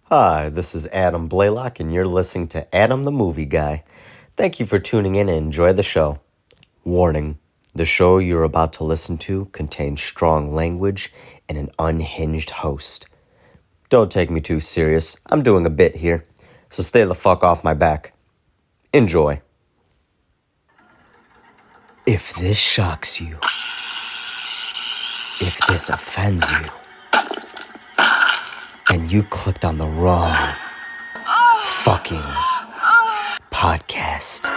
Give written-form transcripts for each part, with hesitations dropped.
Hi, this is Adam Blaylock, and you're listening to Adam the Movie Guy. Thank you for tuning in and enjoy the show. Warning, the show you're about to listen to contains strong language and an unhinged host. Don't take me too serious, I'm doing a bit here, so stay the fuck off my back. Enjoy. If this shocks you, if this offends you, and you clicked on the wrong fucking podcast.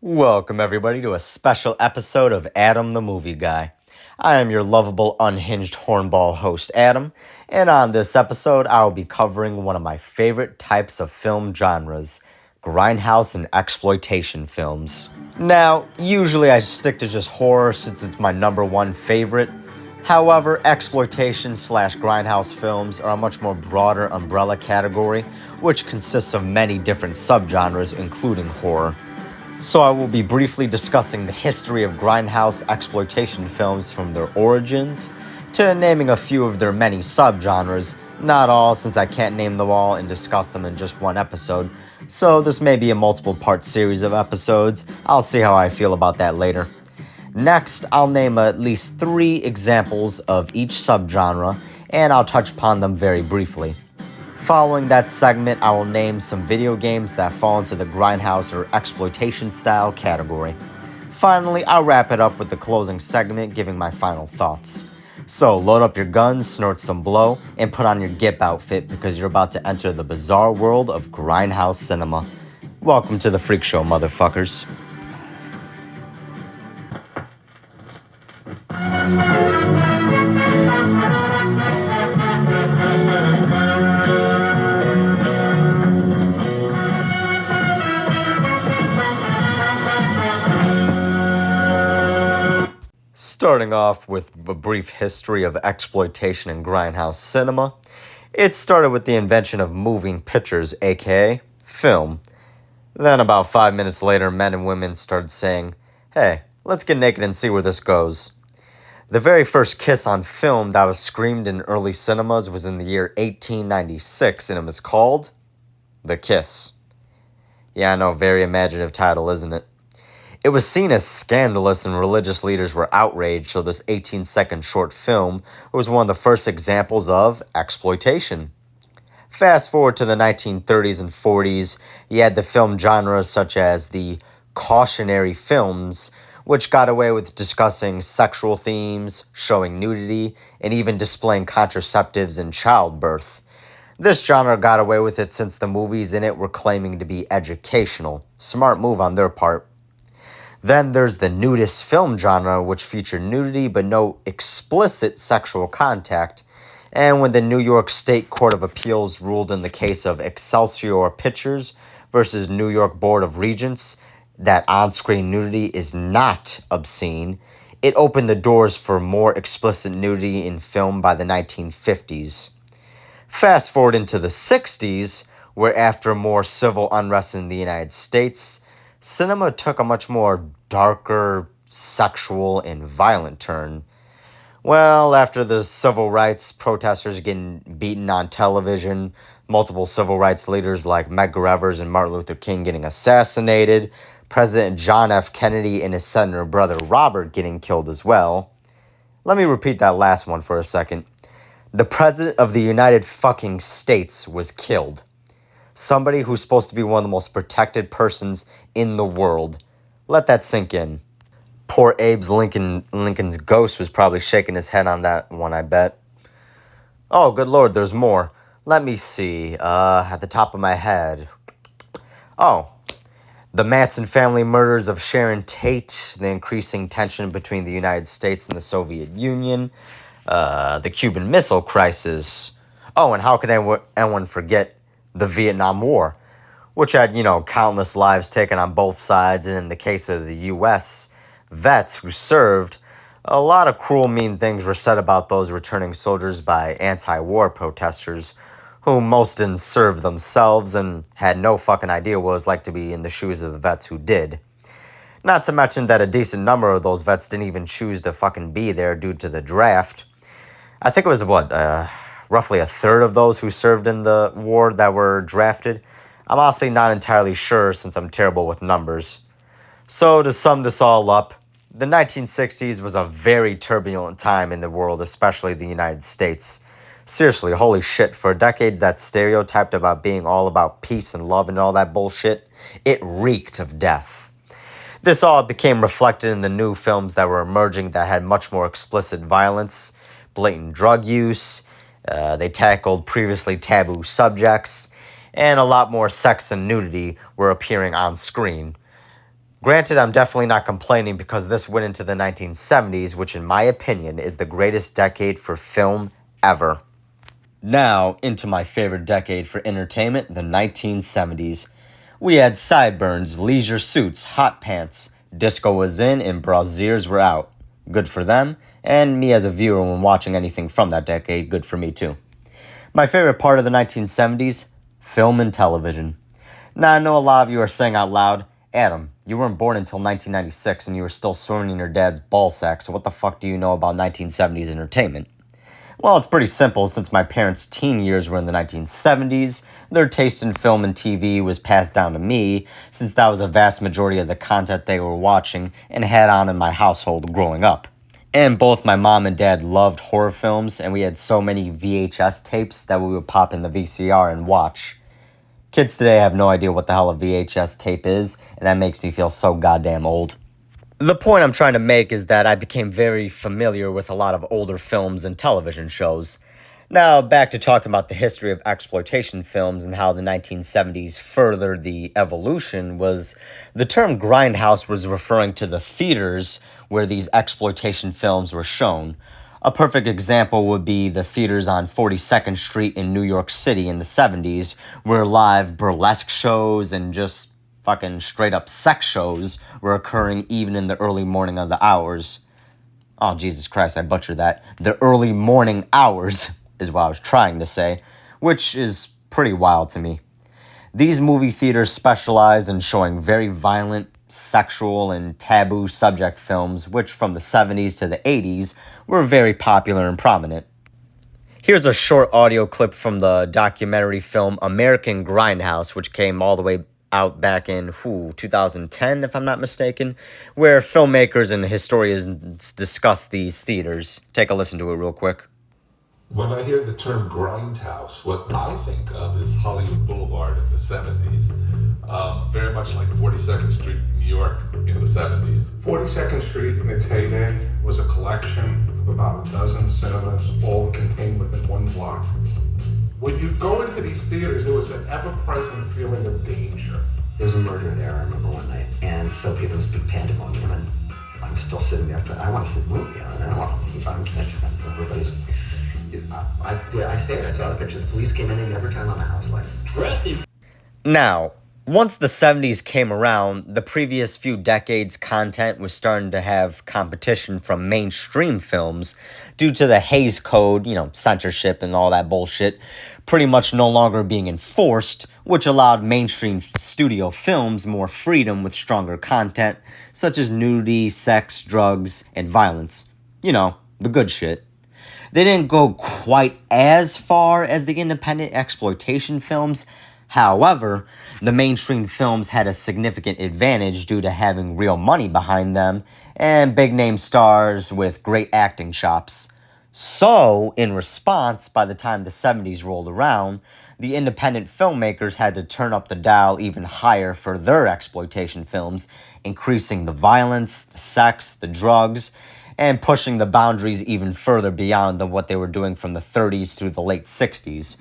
Welcome everybody to a special episode of Adam the Movie Guy. I am your lovable, unhinged hornball host, Adam, and on this episode, I will be covering one of my favorite types of film genres, Grindhouse and Exploitation films. Now, usually I stick to just horror since it's my number one favorite. However, exploitation/grindhouse films are a much more broader umbrella category, which consists of many different subgenres, including horror. So I will be briefly discussing the history of Grindhouse exploitation films from their origins to naming a few of their many subgenres, not all since I can't name them all and discuss them in just one episode, so this may be a multiple part series of episodes. I'll see how I feel about that later. Next, I'll name at least 3 examples of each subgenre, and I'll touch upon them very briefly. Following that segment, I will name some video games that fall into the grindhouse or exploitation style category. Finally, I'll wrap it up with the closing segment, giving my final thoughts. So load up your guns, snort some blow, and put on your GIP outfit because you're about to enter the bizarre world of grindhouse cinema. Welcome to the freak show, motherfuckers. Starting off with a brief history of exploitation and grindhouse cinema, it started with the invention of moving pictures, aka film. Then about 5 minutes later, men and women started saying, hey, let's get naked and see where this goes. The very first kiss on film that was screened in early cinemas was in the year 1896, and it was called The Kiss. Yeah, I know, very imaginative title, isn't it? It was seen as scandalous and religious leaders were outraged, so this 18-second short film was one of the first examples of exploitation. Fast forward to the 1930s and 40s, you had the film genres such as the cautionary films, which got away with discussing sexual themes, showing nudity, and even displaying contraceptives in childbirth. This genre got away with it since the movies in it were claiming to be educational. Smart move on their part. Then there's the nudist film genre, which featured nudity but no explicit sexual contact. And when the New York State Court of Appeals ruled in the case of Excelsior Pictures versus New York Board of Regents that on-screen nudity is not obscene, it opened the doors for more explicit nudity in film by the 1950s. Fast forward into the 60s, where after more civil unrest in the United States, cinema took a much more darker, sexual, and violent turn. Well, after the civil rights protesters getting beaten on television, multiple civil rights leaders like Medgar Evers and Martin Luther King getting assassinated, President John F. Kennedy and his senator brother Robert getting killed as well. Let me repeat that last one for a second. The President of the United fucking States was killed. Somebody who's supposed to be one of the most protected persons in the world. Let that sink in. Poor Abe's Lincoln's ghost was probably shaking his head on that one, I bet. Oh, good lord, there's more. Let me see. At the top of my head. Oh, the Manson family murders of Sharon Tate, the increasing tension between the United States and the Soviet Union, the Cuban Missile Crisis. Oh, and how could anyone forget the Vietnam War, which had, countless lives taken on both sides, and in the case of the U.S., vets who served, a lot of cruel, mean things were said about those returning soldiers by anti-war protesters whom most didn't serve themselves and had no fucking idea what it was like to be in the shoes of the vets who did. Not to mention that a decent number of those vets didn't even choose to fucking be there due to the draft. I think it was, roughly a third of those who served in the war that were drafted. I'm honestly not entirely sure since I'm terrible with numbers. So to sum this all up, the 1960s was a very turbulent time in the world, especially the United States. Seriously, holy shit, for a decade that stereotyped about being all about peace and love and all that bullshit, it reeked of death. This all became reflected in the new films that were emerging that had much more explicit violence, blatant drug use, they tackled previously taboo subjects, and a lot more sex and nudity were appearing on screen. Granted, I'm definitely not complaining because this went into the 1970s, which in my opinion is the greatest decade for film ever. Now, into my favorite decade for entertainment, the 1970s. We had sideburns, leisure suits, hot pants, disco was in, and brasiers were out. Good for them, and me as a viewer when watching anything from that decade, good for me too. My favorite part of the 1970s? Film and television. Now, I know a lot of you are saying out loud, Adam, you weren't born until 1996 and you were still swimming in your dad's ballsack, so what the fuck do you know about 1970s entertainment? Well, it's pretty simple. Since my parents' teen years were in the 1970s, their taste in film and TV was passed down to me, since that was a vast majority of the content they were watching and had on in my household growing up. And both my mom and dad loved horror films, and we had so many VHS tapes that we would pop in the VCR and watch. Kids today have no idea what the hell a VHS tape is, and that makes me feel so goddamn old. The point I'm trying to make is that I became very familiar with a lot of older films and television shows. Now, back to talking about the history of exploitation films and how the 1970s furthered the evolution was the term grindhouse was referring to the theaters where these exploitation films were shown. A perfect example would be the theaters on 42nd Street in New York City in the 70s, where live burlesque shows and just fucking straight up sex shows were occurring even in the early morning of the hours. Oh, Jesus Christ, I butchered that. The early morning hours is what I was trying to say, which is pretty wild to me. These movie theaters specialize in showing very violent, sexual, and taboo subject films, which from the 70s to the 80s were very popular and prominent. Here's a short audio clip from the documentary film American Grindhouse, which came all the way out back in 2010, if I'm not mistaken, where filmmakers and historians discuss these theaters. Take a listen to it real quick. When I hear the term grindhouse, what I think of is Hollywood Boulevard in the 70s. Very much like 42nd Street, New York in the 70s. 42nd Street in its heyday was a collection of about a dozen cinemas, all contained within one block. When you go into these theaters, there was an ever-present feeling of danger. There was a murder there, I remember one night, and so there was big pandemonium, and I'm still sitting there, I want to see the movie, I don't want to leave, everybody's... I stayed, I saw the pictures. The police came in and never turned on the house lights. Now, once the 70s came around, the previous few decades' content was starting to have competition from mainstream films due to the Hays Code, censorship and all that bullshit, pretty much no longer being enforced, which allowed mainstream studio films more freedom with stronger content, such as nudity, sex, drugs, and violence. The good shit. They didn't go quite as far as the independent exploitation films. However, the mainstream films had a significant advantage due to having real money behind them and big-name stars with great acting chops. So, in response, by the time the 70s rolled around, the independent filmmakers had to turn up the dial even higher for their exploitation films, increasing the violence, the sex, the drugs, and pushing the boundaries even further beyond than what they were doing from the 30s through the late 60s.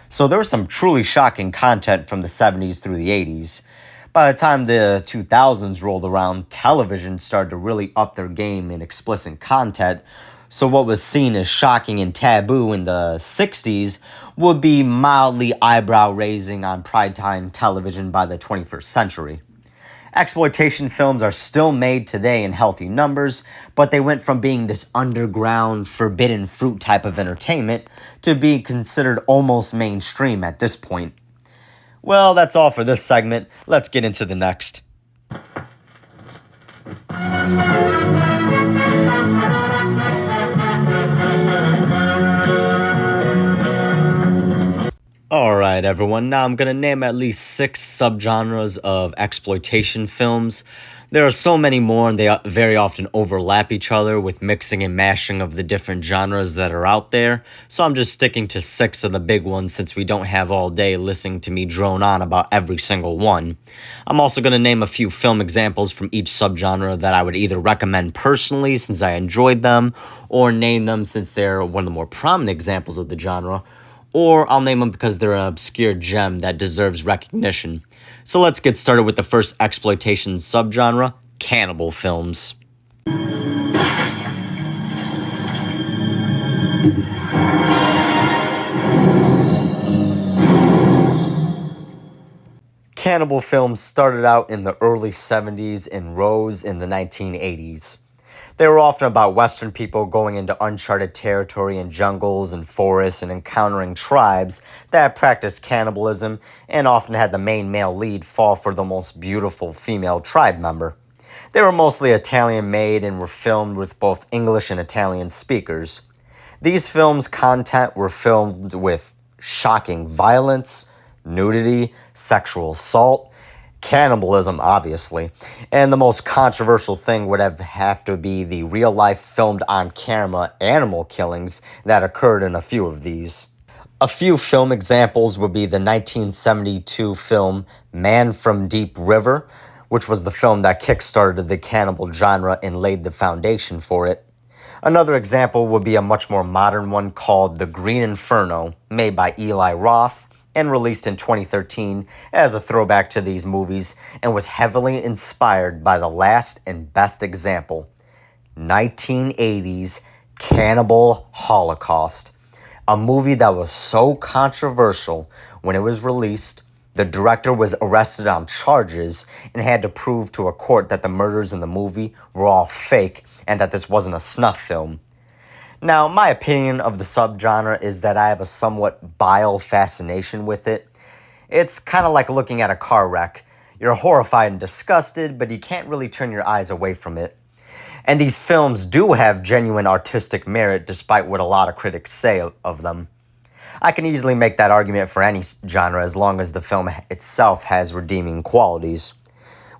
So there was some truly shocking content from the 70s through the 80s. By the time the 2000s rolled around, television started to really up their game in explicit content, so what was seen as shocking and taboo in the 60s would be mildly eyebrow-raising on primetime television by the 21st century. Exploitation films are still made today in healthy numbers, but they went from being this underground, forbidden fruit type of entertainment to being considered almost mainstream at this point. Well, that's all for this segment. Let's get into the next. Alright, everyone, now I'm gonna name at least 6 subgenres of exploitation films. There are so many more, and they very often overlap each other with mixing and mashing of the different genres that are out there, so I'm just sticking to 6 of the big ones since we don't have all day listening to me drone on about every single one. I'm also gonna name a few film examples from each subgenre that I would either recommend personally since I enjoyed them, or name them since they're one of the more prominent examples of the genre, or I'll name them because they're an obscure gem that deserves recognition. So let's get started with the first exploitation subgenre, cannibal films. Cannibal films started out in the early 70s and rose in the 1980s. They were often about Western people going into uncharted territory in jungles and forests and encountering tribes that practiced cannibalism, and often had the main male lead fall for the most beautiful female tribe member. They were mostly Italian made and were filmed with both English and Italian speakers. These films' content were filmed with shocking violence, nudity, sexual assault, cannibalism, obviously, and the most controversial thing would have to be the real-life filmed on-camera animal killings that occurred in a few of these. A few film examples would be the 1972 film Man from Deep River, which was the film that kickstarted the cannibal genre and laid the foundation for it. Another example would be a much more modern one called The Green Inferno, made by Eli Roth, and released in 2013 as a throwback to these movies, and was heavily inspired by the last and best example, 1980's Cannibal Holocaust, a movie that was so controversial when it was released. The director was arrested on charges and had to prove to a court that the murders in the movie were all fake and that this wasn't a snuff film. Now, my opinion of the subgenre is that I have a somewhat bile fascination with it. It's kind of like looking at a car wreck. You're horrified and disgusted, but you can't really turn your eyes away from it. And these films do have genuine artistic merit despite what a lot of critics say of them. I can easily make that argument for any genre as long as the film itself has redeeming qualities.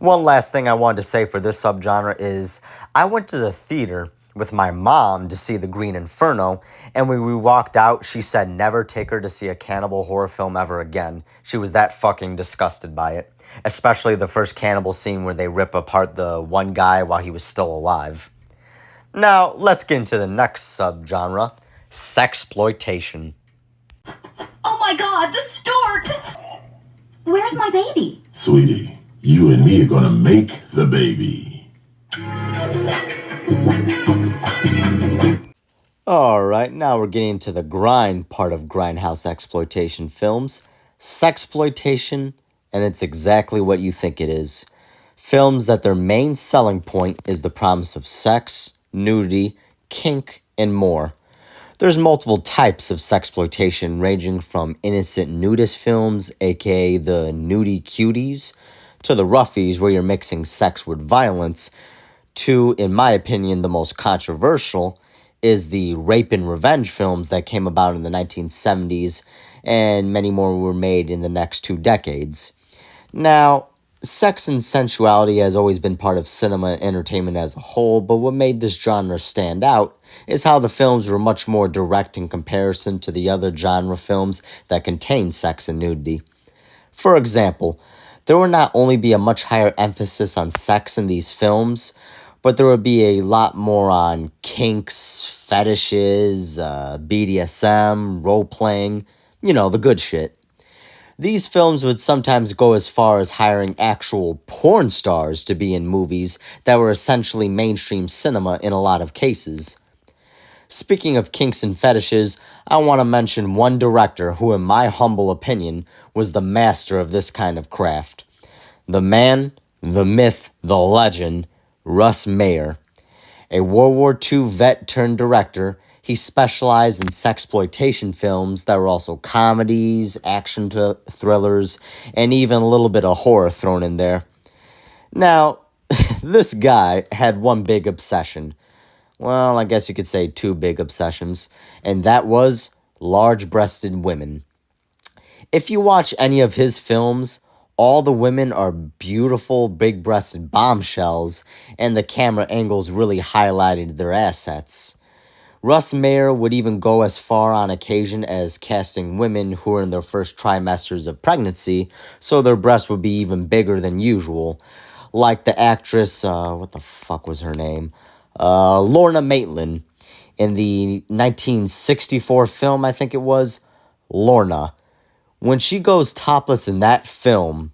One last thing I wanted to say for this subgenre is I went to the theater with my mom to see The Green Inferno, and when we walked out, she said never take her to see a cannibal horror film ever again. She was that fucking disgusted by it, especially the first cannibal scene where they rip apart the one guy while he was still alive. Now, let's get into the next subgenre, sexploitation. Oh my god, the stork! Where's my baby? Sweetie, you and me are gonna make the baby. Alright, now we're getting into the grind part of Grindhouse Exploitation films, sexploitation, and it's exactly what you think it is. Films that their main selling point is the promise of sex, nudity, kink, and more. There's multiple types of sexploitation ranging from innocent nudist films, aka the nudie cuties, to the roughies where you're mixing sex with violence, to, in my opinion, the most controversial is the rape and revenge films that came about in the 1970s, and many more were made in the next 2 decades. Now, sex and sensuality has always been part of cinema and entertainment as a whole, but what made this genre stand out is how the films were much more direct in comparison to the other genre films that contain sex and nudity. For example, there would not only be a much higher emphasis on sex in these films, but there would be a lot more on kinks, fetishes, BDSM, role-playing, the good shit. These films would sometimes go as far as hiring actual porn stars to be in movies that were essentially mainstream cinema in a lot of cases. Speaking of kinks and fetishes, I want to mention one director who, in my humble opinion, was the master of this kind of craft. The man, the myth, the legend, Russ Meyer. A World War II vet turned director, he specialized in sexploitation films that were also comedies, action thrillers, and even a little bit of horror thrown in there. Now, this guy had one big obsession. Well, I guess you could say two big obsessions, and that was large-breasted women. If you watch any of his films, all the women are beautiful, big-breasted bombshells, and the camera angles really highlighted their assets. Russ Meyer would even go as far on occasion as casting women who were in their first trimesters of pregnancy, so their breasts would be even bigger than usual. Like the actress, what the fuck was her name? Lorna Maitland. In the 1964 film, I think it was, Lorna. When she goes topless in that film,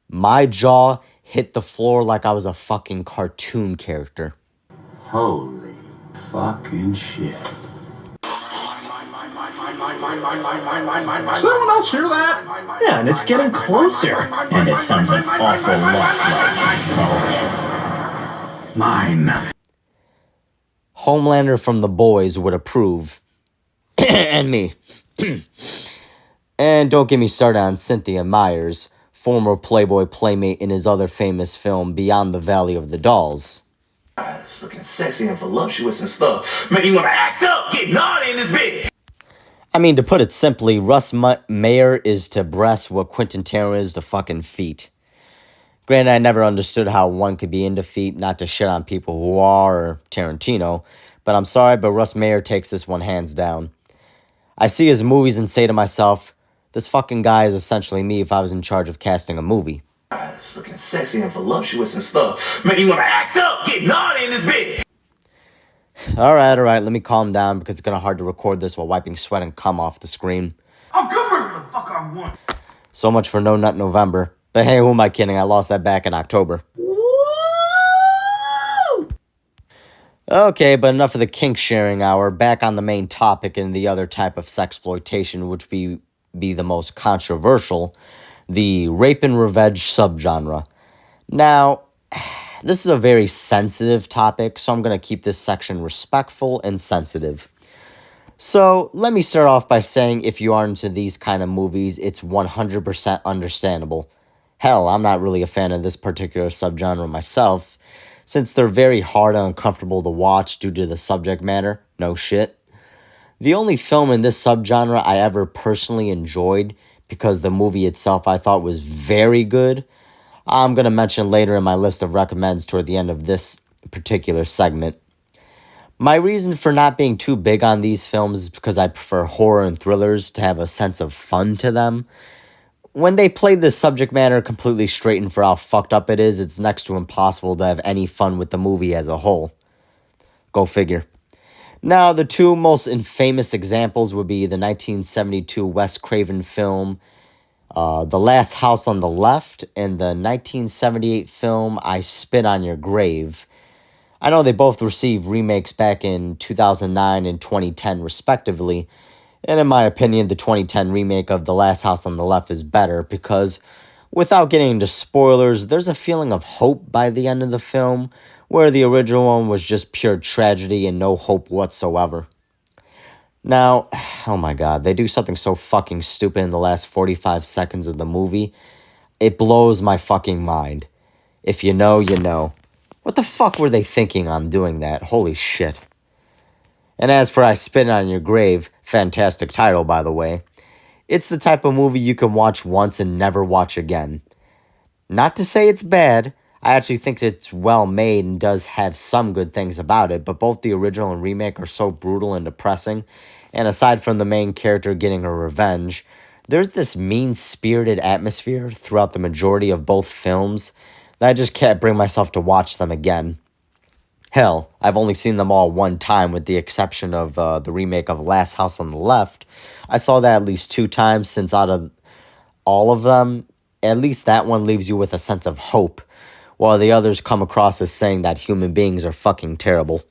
my jaw hit the floor like I was a fucking cartoon character. Holy fucking shit. Does anyone else hear that? Yeah, and it's getting closer. And it sounds an awful lot like mine. Homelander from The Boys would approve. And me. And don't get me started on Cynthia Myers, former Playboy playmate in his other famous film, Beyond the Valley of the Dolls. It's looking sexy and voluptuous and stuff. Man, you wanna act up, get naughty in this bitch. I mean, to put it simply, Russ Meyer is to breasts what Quentin Tarantino is to fucking feet. Granted, I never understood how one could be into feet, not to shit on people who are, or Tarantino, but I'm sorry, but Russ Meyer takes this one hands down. I see his movies and say to myself, this fucking guy is essentially me if I was in charge of casting a movie. It's looking sexy and voluptuous and stuff. Man, you wanna act up, get naughty in this bitch. Alright, let me calm down because it's gonna hard to record this while wiping sweat and cum off the screen. I'm good whatever the fuck I want. So much for No Nut November. But hey, who am I kidding? I lost that back in October. Woo! Okay, but enough of the kink sharing hour. Back on the main topic and the other type of sexploitation, which be the most controversial, the rape and revenge subgenre. Now, this is a very sensitive topic, so I'm going to keep this section respectful and sensitive. So, let me start off by saying if you are into these kind of movies, it's 100% understandable. Hell, I'm not really a fan of this particular subgenre myself, since they're very hard and uncomfortable to watch due to the subject matter. No shit. The only film in this subgenre I ever personally enjoyed, because the movie itself I thought was very good, I'm going to mention later in my list of recommends toward the end of this particular segment. My reason for not being too big on these films is because I prefer horror and thrillers to have a sense of fun to them. When they play this subject matter completely straight and for how fucked up it is, it's next to impossible to have any fun with the movie as a whole. Go figure. Now, the two most infamous examples would be the 1972 Wes Craven film, The Last House on the Left, and the 1978 film, I Spit on Your Grave. I know they both received remakes back in 2009 and 2010 respectively, and in my opinion, the 2010 remake of The Last House on the Left is better because, without getting into spoilers, there's a feeling of hope by the end of the film, where the original one was just pure tragedy and no hope whatsoever. Now, oh my god, they do something so fucking stupid in the last 45 seconds of the movie. It blows my fucking mind. If you know, you know. What the fuck were they thinking on doing that? Holy shit. And as for I Spit on Your Grave, fantastic title by the way, it's the type of movie you can watch once and never watch again. Not to say it's bad, I actually think it's well made and does have some good things about it, but both the original and remake are so brutal and depressing, and aside from the main character getting her revenge, there's this mean-spirited atmosphere throughout the majority of both films that I just can't bring myself to watch them again. Hell, I've only seen them all one time with the exception of the remake of Last House on the Left. I saw that at least 2 times since out of all of them, at least that one leaves you with a sense of hope, while the others come across as saying that human beings are fucking terrible.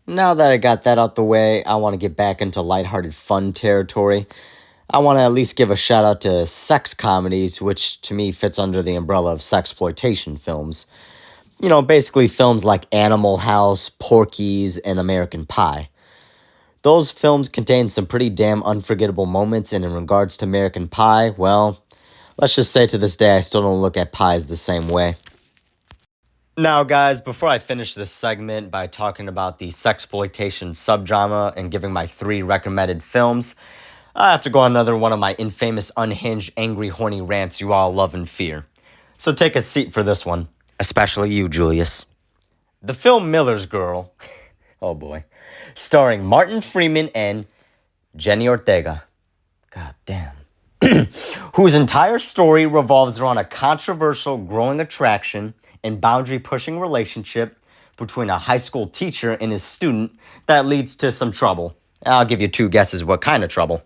Now that I got that out the way, I want to get back into lighthearted fun territory. I want to at least give a shout out to sex comedies, which to me fits under the umbrella of sexploitation films. You know, basically films like Animal House, Porky's, and American Pie. Those films contain some pretty damn unforgettable moments, and in regards to American Pie, well, let's just say to this day I still don't look at pies the same way. Now, guys, before I finish this segment by talking about the sexploitation subgenre and giving my 3 recommended films, I have to go on another one of my infamous, unhinged, angry, horny rants you all love and fear. So take a seat for this one, especially you, Julius. The film Miller's Girl, oh boy, starring Martin Freeman and Jenny Ortega. God damn. Whose entire story revolves around a controversial growing attraction and boundary-pushing relationship between a high school teacher and his student that leads to some trouble. I'll give you 2 guesses what kind of trouble.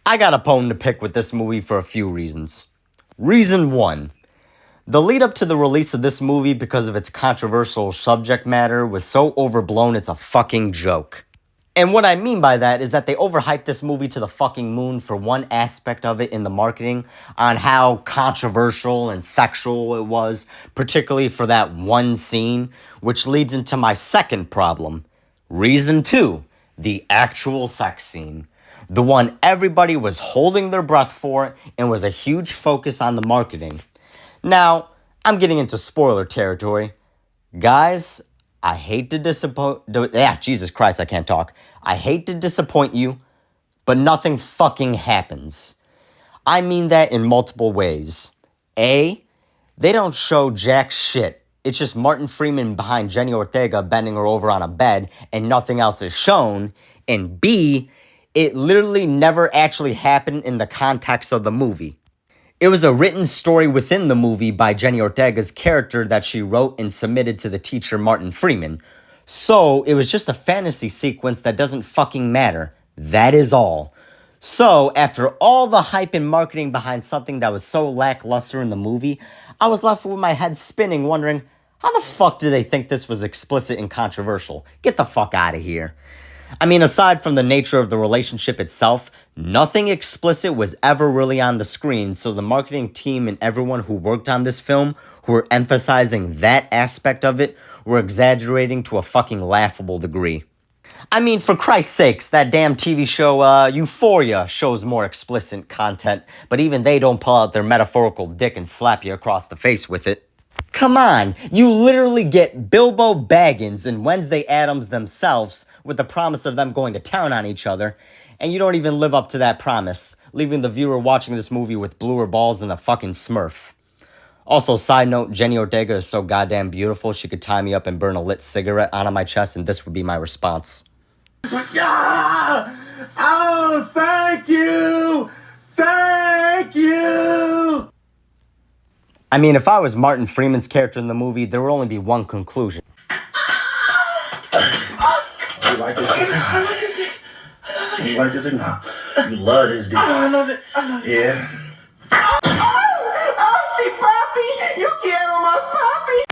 I got a bone to pick with this movie for a few reasons. Reason 1. The lead up to the release of this movie because of its controversial subject matter was so overblown it's a fucking joke. And what I mean by that is that they overhyped this movie to the fucking moon for one aspect of it in the marketing on how controversial and sexual it was, particularly for that one scene, which leads into my second problem. Reason 2, the actual sex scene. The one everybody was holding their breath for and was a huge focus on the marketing. Now, I'm getting into spoiler territory. Guys, I hate to disappoint... Jesus Christ, I can't talk. I hate to disappoint you, but nothing fucking happens. I mean that in multiple ways. A, they don't show jack shit. It's just Martin Freeman behind Jenny Ortega bending her over on a bed and nothing else is shown. And B, it literally never actually happened in the context of the movie. It was a written story within the movie by Jenny Ortega's character that she wrote and submitted to the teacher Martin Freeman. So, it was just a fantasy sequence that doesn't fucking matter. That is all. So, after all the hype and marketing behind something that was so lackluster in the movie, I was left with my head spinning wondering, how the fuck do they think this was explicit and controversial? Get the fuck out of here. I mean, aside from the nature of the relationship itself, nothing explicit was ever really on the screen, so the marketing team and everyone who worked on this film, who were emphasizing that aspect of it, were exaggerating to a fucking laughable degree. I mean, for Christ's sakes, that damn TV show Euphoria shows more explicit content, but even they don't pull out their metaphorical dick and slap you across the face with it. Come on, you literally get Bilbo Baggins and Wednesday Addams themselves with the promise of them going to town on each other, and you don't even live up to that promise, leaving the viewer watching this movie with bluer balls than a fucking Smurf. Also, side note, Jenny Ortega is so goddamn beautiful she could tie me up and burn a lit cigarette onto my chest, and this would be my response. Yeah! Oh, thank you! Thank you! I mean, if I was Martin Freeman's character in the movie, there would only be one conclusion. You like this dick? I like this dick. You like this dick? No. You love this dick. I love it. I love it. Yeah. Oh, see, Poppy! You quiero más, Poppy!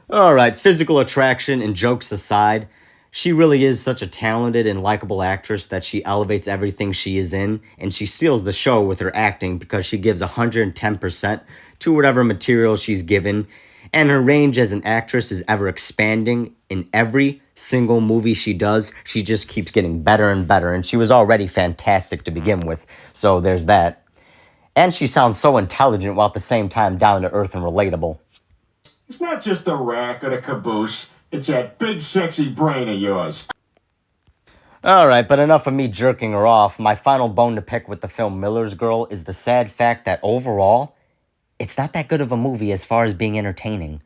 Alright, physical attraction and jokes aside, she really is such a talented and likable actress that she elevates everything she is in, and she steals the show with her acting because she gives 110% to whatever material she's given, and her range as an actress is ever expanding. In every single movie she does, she just keeps getting better and better, and she was already fantastic to begin with, so there's that. And she sounds so intelligent while at the same time down to earth and relatable. It's not just the rack or the caboose. It's that big sexy brain of yours. Alright, but enough of me jerking her off. My final bone to pick with the film Miller's Girl is the sad fact that overall, it's not that good of a movie as far as being entertaining.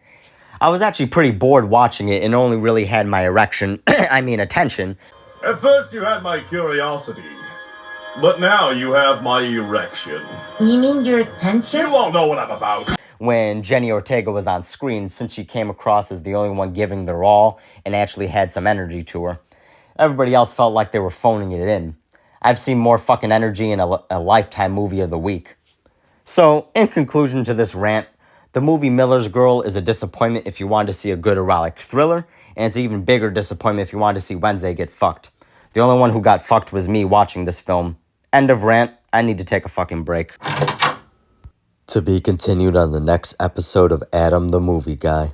I was actually pretty bored watching it and only really had my attention. At first you had my curiosity, but now you have my erection. You mean your attention? You won't know what I'm about. When Jenny Ortega was on screen, since she came across as the only one giving their all and actually had some energy to her. Everybody else felt like they were phoning it in. I've seen more fucking energy in a Lifetime movie of the week. So, in conclusion to this rant, the movie Miller's Girl is a disappointment if you wanted to see a good erotic thriller, and it's an even bigger disappointment if you wanted to see Wednesday get fucked. The only one who got fucked was me watching this film, End of rant. I need to take a fucking break. To be continued on the next episode of Adam the Movie Guy.